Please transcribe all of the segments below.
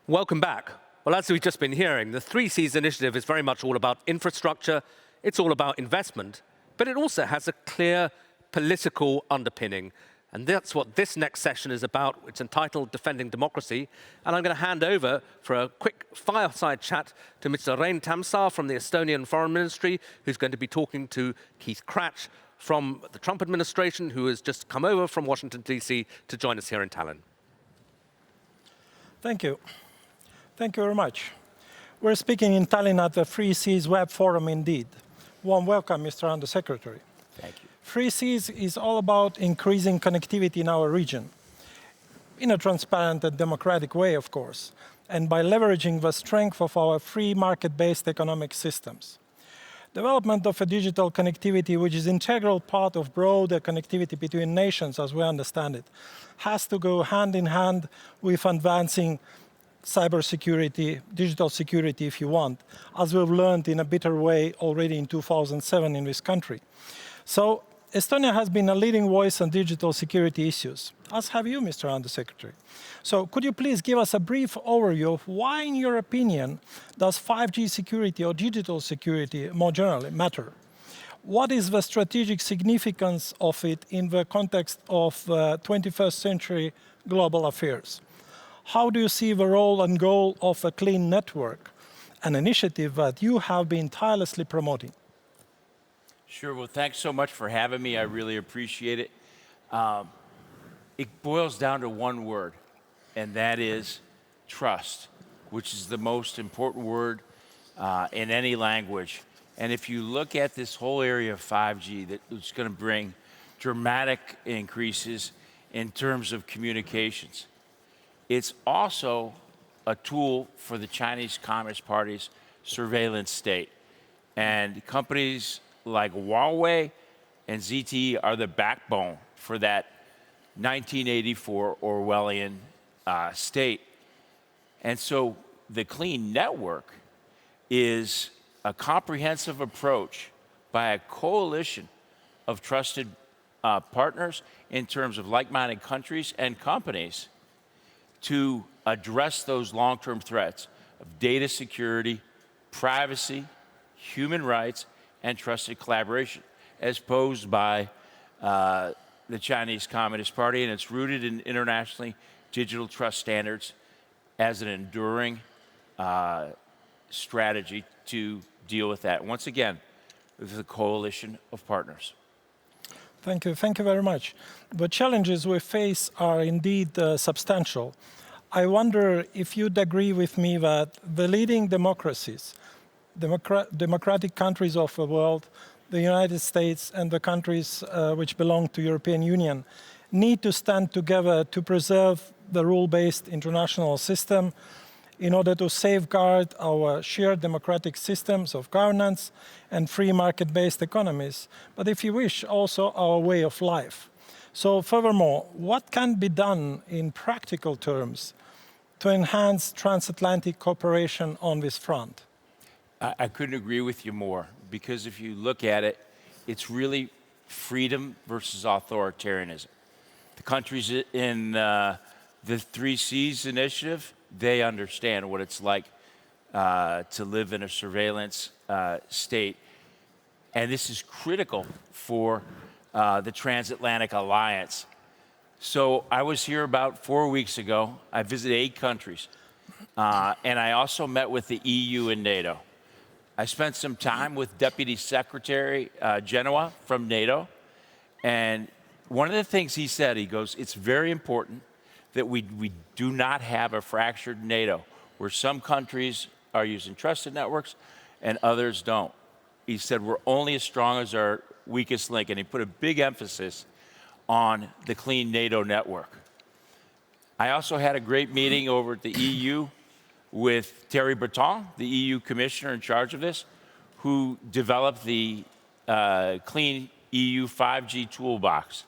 Welcome back. Well, as we've just been hearing, the 3Cs initiative is very much all about infrastructure, it's all about investment, but it also has a clear political underpinning. And that's what this next session is about. It's entitled Defending Democracy. And I'm going to hand over for a quick fireside chat to Mr. Rein Tammsaar from the Estonian Foreign Ministry, who's going to be talking to Keith Krach from the Trump administration, who has just come over from Washington, D.C. to join us here in Tallinn. Thank you. Thank you very much. We're speaking in Tallinn at the 3Cs Web Forum indeed. Warm welcome, Mr. Undersecretary. Thank you. 3Cs is all about increasing connectivity in our region, in a transparent and democratic way, of course, and by leveraging the strength of our free market-based economic systems. Development of a digital connectivity, which is an integral part of broader connectivity between nations, as we understand it, has to go hand in hand with advancing cybersecurity, digital security, if you want, as we've learned in a bitter way already in 2007 in this country. So Estonia has been a leading voice on digital security issues, as have you, Mr. Undersecretary. So could you please give us a brief overview of why, in your opinion, does 5G security or digital security more generally matter? What is the strategic significance of it in the context of 21st century global affairs? How do you see the role and goal of a clean network, an initiative that you have been tirelessly promoting? Sure. Well, thanks so much for having me. I really appreciate it. It boils down to one word, and that is trust, which is the most important word in any language. And if you look at this whole area of 5G, that it's going to bring dramatic increases in terms of communications. It's also a tool for the Chinese Communist Party's surveillance state. And companies like Huawei and ZTE are the backbone for that 1984 Orwellian state. And so the clean network is a comprehensive approach by a coalition of trusted partners in terms of like-minded countries and companies to address those long-term threats of data security, privacy, human rights, and trusted collaboration, as posed by the Chinese Communist Party, and it's rooted in internationally digital trust standards as an enduring strategy to deal with that. Once again, this is a coalition of partners. Thank you very much. The challenges we face are indeed substantial. I wonder if you'd agree with me that the leading democracies, democratic countries of the world, the United States and the countries which belong to the European Union, need to stand together to preserve the rule-based international system in order to safeguard our shared democratic systems of governance and free market-based economies, but if you wish, also our way of life. So furthermore, what can be done in practical terms to enhance transatlantic cooperation on this front? I couldn't agree with you more, because if you look at it, it's really freedom versus authoritarianism. The countries in the 3Cs initiative, they understand what it's like to live in a surveillance state. And this is critical for the transatlantic alliance. So I was here about 4 weeks ago. I visited 8 countries. And I also met with the EU and NATO. I spent some time with Deputy Secretary Genoa from NATO. And one of the things he said, he goes, it's very important that we do not have a fractured NATO, where some countries are using trusted networks and others don't. He said, we're only as strong as our weakest link. And he put a big emphasis on the clean NATO network. I also had a great meeting over at the EU with Thierry Breton, the EU commissioner in charge of this, who developed the Clean EU 5G toolbox.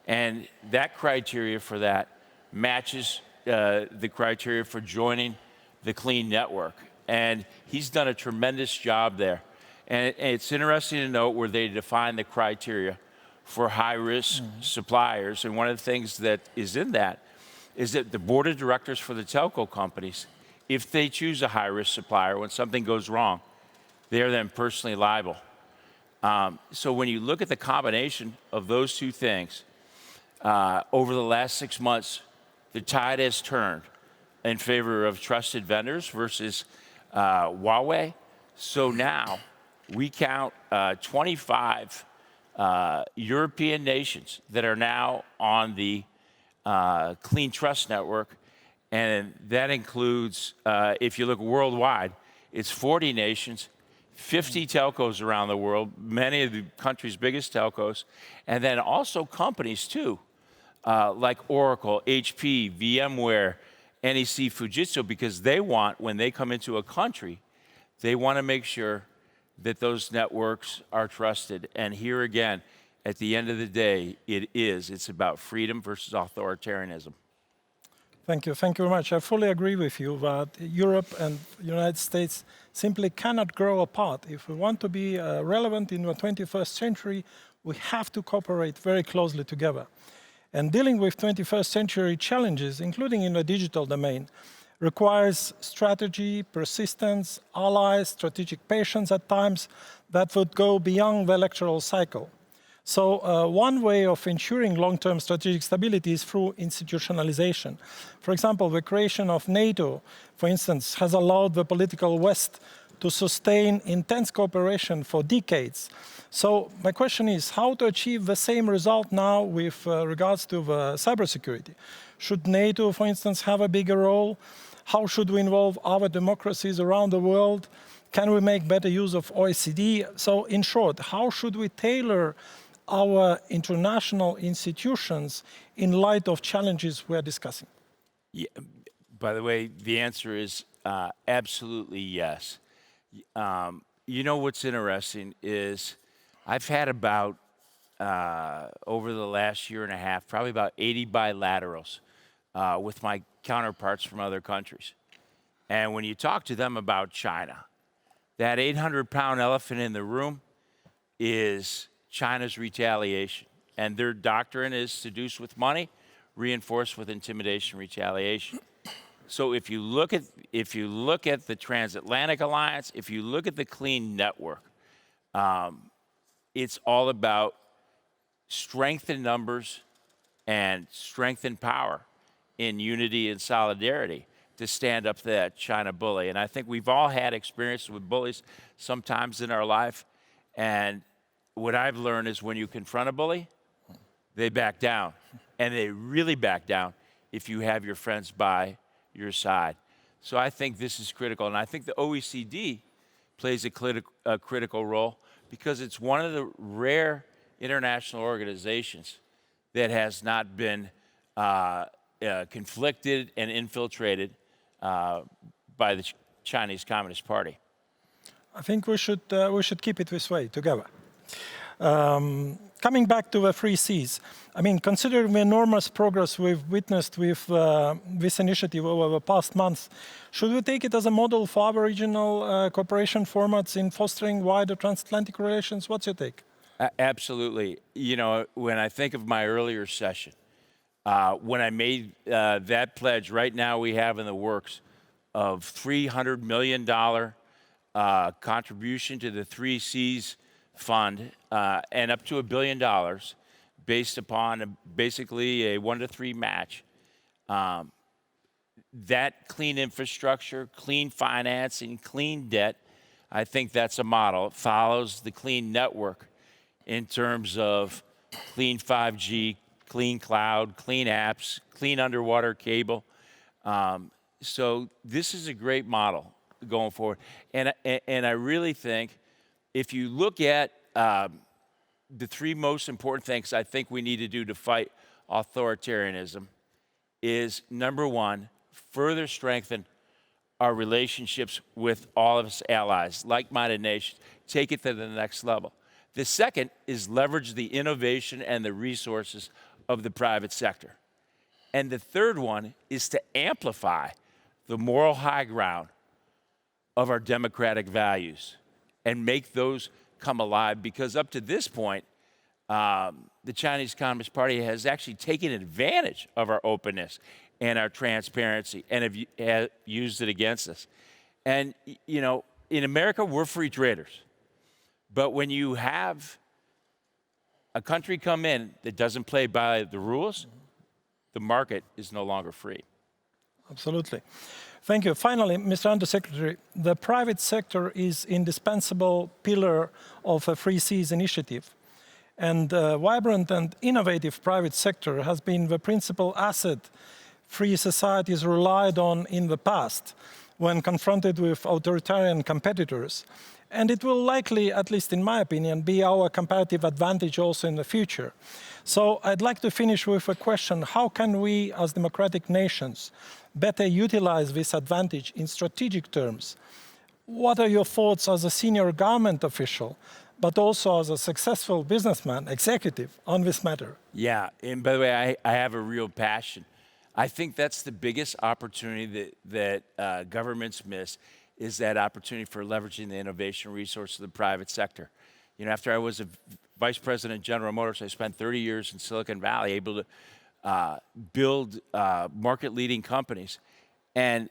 And that criteria for that matches the criteria for joining the clean network. And he's done a tremendous job there. And it's interesting to note where they define the criteria for high-risk suppliers. And one of the things that is in that is that the board of directors for the telco companies if they choose a high-risk supplier, when something goes wrong, they're then personally liable. So when you look at the combination of those two things, over the last 6 months, the tide has turned in favor of trusted vendors versus Huawei. So now we count 25 European nations that are now on the Clean Trust Network. And that includes, if you look worldwide, it's 40 nations, 50 telcos around the world, many of the country's biggest telcos, and then also companies too, like Oracle, HP, VMware, NEC, Fujitsu, because they want, when they come into a country, they want to make sure that those networks are trusted. And here again, at the end of the day, it's about freedom versus authoritarianism. Thank you very much. I fully agree with you that Europe and the United States simply cannot grow apart. If we want to be relevant in the 21st century, we have to cooperate very closely together. And dealing with 21st century challenges, including in the digital domain, requires strategy, persistence, allies, strategic patience at times that would go beyond the electoral cycle. So one way of ensuring long-term strategic stability is through institutionalization. For example, the creation of NATO, for instance, has allowed the political West to sustain intense cooperation for decades. So my question is how to achieve the same result now with regards to the cybersecurity. Should NATO, for instance, have a bigger role? How should we involve other democracies around the world? Can we make better use of OECD? So in short, how should we tailor our international institutions in light of challenges we're discussing? Yeah, by the way, the answer is absolutely yes. You know what's interesting is I've had about, over the last year and a half, probably about 80 bilaterals with my counterparts from other countries. And when you talk to them about China, that 800-pound elephant in the room is China's retaliation. And their doctrine is seduce with money, reinforce with intimidation, retaliation. So if you look at the transatlantic alliance, if you look at the clean network, it's all about strength in numbers and strength in power in unity and solidarity to stand up to that China bully. And I think we've all had experience with bullies sometimes in our life. And what I've learned is when you confront a bully, they back down. And they really back down if you have your friends by your side. So I think this is critical. And I think the OECD plays a critical role because it's one of the rare international organizations that has not been conflicted and infiltrated by the Chinese Communist Party. I think we should keep it this way together. Coming back to the three Cs, I mean, considering the enormous progress we've witnessed with this initiative over the past months, should we take it as a model for other regional cooperation formats in fostering wider transatlantic relations? What's your take? Absolutely. You know, when I think of my earlier session, when I made that pledge, right now we have in the works of $300 million contribution to the 3Cs fund and up to $1 billion based upon basically a 1-to-3 match. That clean infrastructure, clean financing, clean debt, I think that's a model. It follows the clean network in terms of clean 5G, clean cloud, clean apps, clean underwater cable. So this is a great model going forward. And I really think if you look at the three most important things I think we need to do to fight authoritarianism is, number one, further strengthen our relationships with all of us allies, like-minded nations, take it to the next level. The second is leverage the innovation and the resources of the private sector. And the third one is to amplify the moral high ground of our democratic values and make those come alive, because up to this point, the Chinese Communist Party has actually taken advantage of our openness and our transparency, and have used it against us. And, you know, in America, we're free traders. But when you have a country come in that doesn't play by the rules, the market is no longer free. Absolutely. Thank you. Finally, Mr. Undersecretary, the private sector is indispensable pillar of a Free Seas initiative. And a vibrant and innovative private sector has been the principal asset free societies relied on in the past when confronted with authoritarian competitors. And it will likely, at least in my opinion, be our comparative advantage also in the future. So I'd like to finish with a question. How can we, as democratic nations, better utilize this advantage in strategic terms? What are your thoughts as a senior government official, but also as a successful businessman, executive, on this matter? Yeah, and by the way, I have a real passion. I think that's the biggest opportunity that governments miss, is that opportunity for leveraging the innovation resource of the private sector. You know, after I was a vice president of General Motors, I spent 30 years in Silicon Valley able to build market-leading companies. And,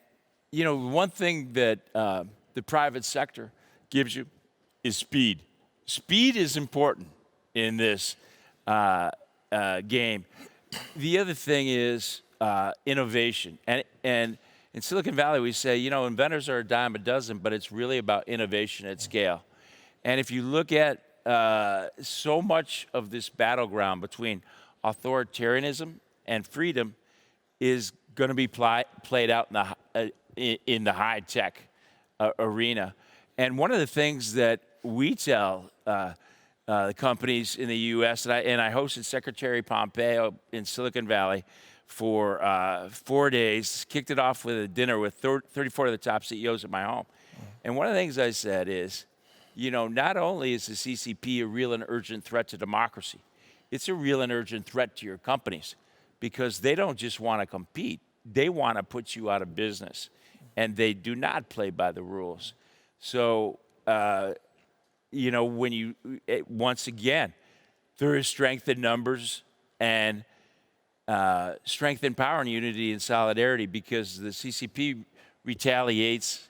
you know, one thing that the private sector gives you is speed. Speed is important in this game. The other thing is innovation. And in Silicon Valley, we say, you know, inventors are a dime a dozen, but it's really about innovation at scale. And if you look at so much of this battleground between authoritarianism and freedom is going to be played out in the high-tech arena. And one of the things that we tell the companies in the U.S., and I hosted Secretary Pompeo in Silicon Valley for 4 days, kicked it off with a dinner with 34 of the top CEOs at my home. And one of the things I said is, you know, not only is the CCP a real and urgent threat to democracy, it's a real and urgent threat to your companies, because they don't just want to compete, they want to put you out of business, and they do not play by the rules. So, you know, when you, once again, there is strength in numbers and strength in power and unity and solidarity, because the CCP retaliates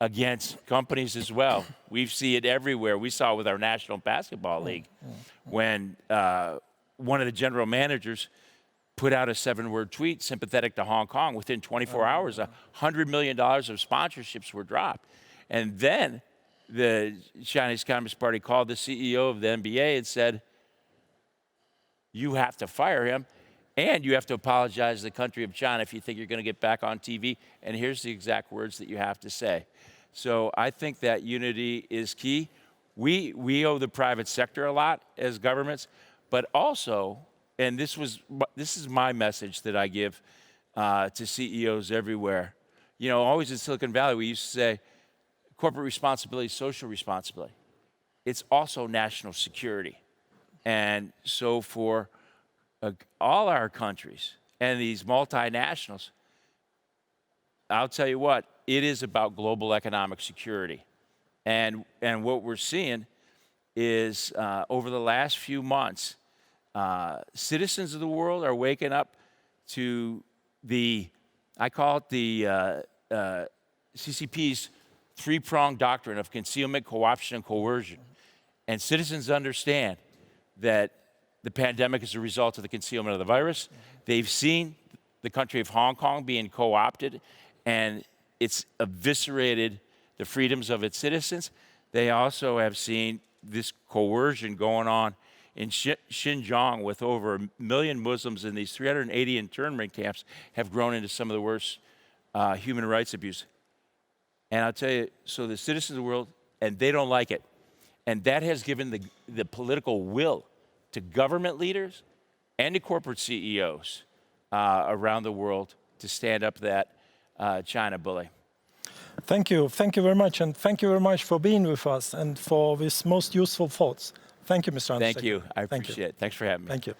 against companies as well. We see it everywhere. We saw it with our National Basketball League when one of the general managers put out a 7-word tweet sympathetic to Hong Kong. Within 24 hours, $100 million of sponsorships were dropped. And then the Chinese Communist Party called the CEO of the NBA and said, you have to fire him, and you have to apologize to the country of China if you think you're going to get back on TV. And here's the exact words that you have to say. So I think that unity is key. We owe the private sector a lot as governments, but also, and this is my message that I give to CEOs everywhere. You know, always in Silicon Valley, we used to say corporate responsibility, social responsibility. It's also national security. And so for all our countries and these multinationals, I'll tell you what, it is about global economic security. And what we're seeing is over the last few months, citizens of the world are waking up to I call it the CCP's three-pronged doctrine of concealment, co-option, and coercion. And citizens understand that the pandemic is a result of the concealment of the virus. They've seen the country of Hong Kong being co-opted, and it's eviscerated the freedoms of its citizens. They also have seen this coercion going on in Xinjiang, with over 1 million Muslims in these 380 internment camps have grown into some of the worst human rights abuse. And I'll tell you, so the citizens of the world, and they don't like it. And that has given the political will to government leaders and to corporate CEOs around the world to stand up to that China bully. Thank you. Thank you very much. And thank you very much for being with us and for these most useful thoughts. Thank you, Mr. Undersecretary. Thank you. I appreciate it. Thanks for having me. Thank you.